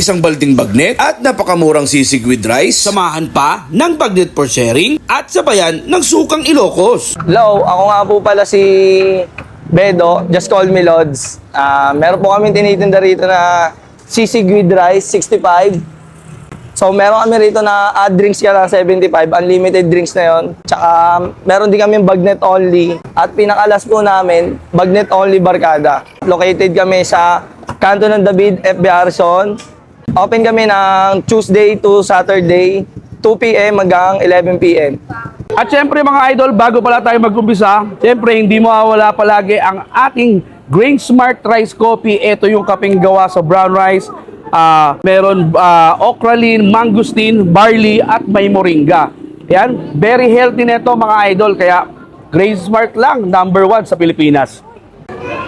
isang balding bagnet at napakamurang sisig with rice. Samahan pa ng bagnet for sharing at sabayan ng sukang Ilocos. Hello, ako nga po pala si Bedo, just call me Lods. Meron po kami tinitinda rito na sisig with rice, 65. So meron kami rito na drinks ka lang 75, unlimited drinks na yon. Tsaka meron din kami bagnet only. At pinakalas po namin, bagnet only barkada. Located kami sa kanto ng David, FB Harrison. Open kami ng Tuesday to Saturday, 2 p.m. hanggang 11 p.m. At syempre mga idol, bago pala tayo mag-umpisa, syempre hindi mawawala palagi ang ating Grain Smart Rice Coffee. Ito yung kapeng gawa sa brown rice. Meron okralin, mangosteen, barley at may moringa. Yan, very healthy nito mga idol. Kaya Grain Smart lang, #1 sa Pilipinas.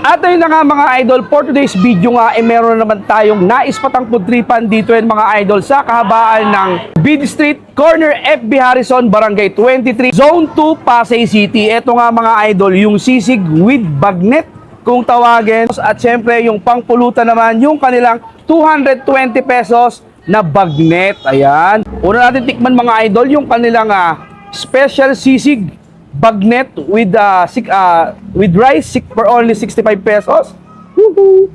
At ayun na nga mga idol, for today's video nga, meron naman tayong nais patang pudripan dito yan mga idol sa kahabaan ng Bid Street, corner FB Harrison, Barangay 23, Zone 2, Pasay City. Ito nga mga idol, yung sisig with bagnet kung tawagin. At syempre yung pangpulutan naman, yung kanilang 220 pesos na bagnet. Ayan. Una natin tikman mga idol, yung kanilang special sisig bagnet with rice for only 65 pesos. Woohoo!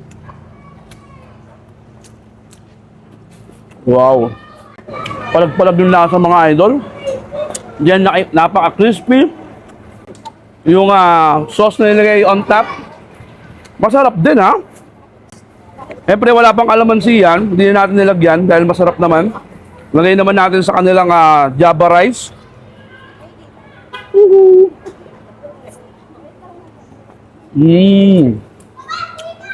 Wow. Palag-palag yung lasa mga idol. Diyan napaka-crispy. Yung sauce na nilagay on top. Masarap din ha. Siyempre wala pang kalamansi yan. Hindi na natin nilagyan dahil masarap naman. Lagay naman natin sa kanilang Java rice.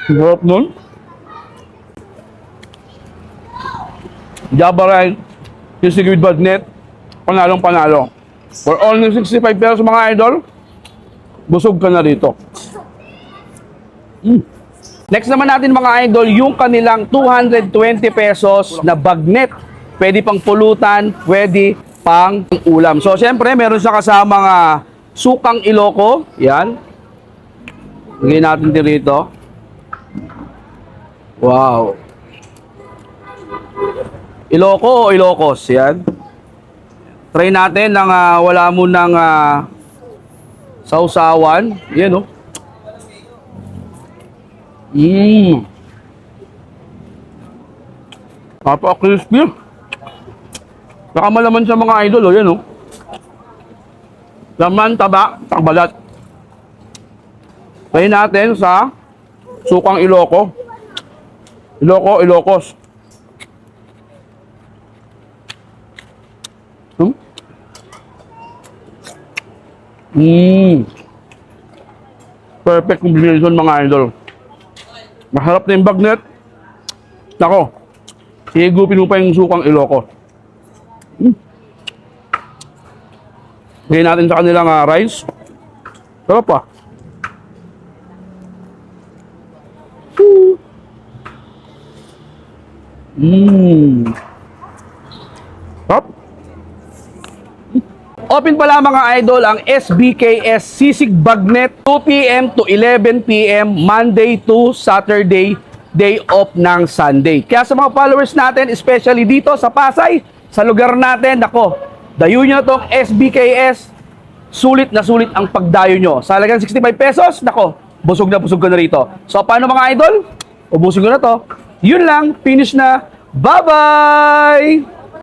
Sarap nun. Java rice, sisig with bagnet, panalong panalo. For only 65 pesos mga idol, busog ka na rito. Next naman natin mga idol, yung kanilang 220 pesos na bagnet. Pwede pang pulutan, pwede pang ulam. So, syempre, meron siya kasamang sukang Iloco. Yan. Lagay natin din rito. Wow. Iloco o Ilocos. Yan. Try natin ng wala mo ng sausawan. Yan, oh. Napaka-crispy. Saka malaman sa mga idol, oh, yan, oh. Laman, taba, balat. Try natin sa sukang Iloco. Ilocos. Perfect combination mga idol. Maharap na yung bagnet. Nako, higupin mo pa yung sukang Ilocos. Ngayon natin sa kanilang rice. Sarap pa. Sarap. Open pala mga idol ang SBKS Sisig Bagnet 2 p.m. to 11 p.m. Monday to Saturday, day off ng Sunday. Kaya sa mga followers natin, especially dito sa Pasay, sa lugar natin, nako, dayo nyo na itong SBKS. Sulit na sulit ang pagdayo nyo. Sa halagang 65 pesos, nako, busog ka na rito. So paano mga idol? Ubusin ko na to. Yun lang, finish na. Bye-bye!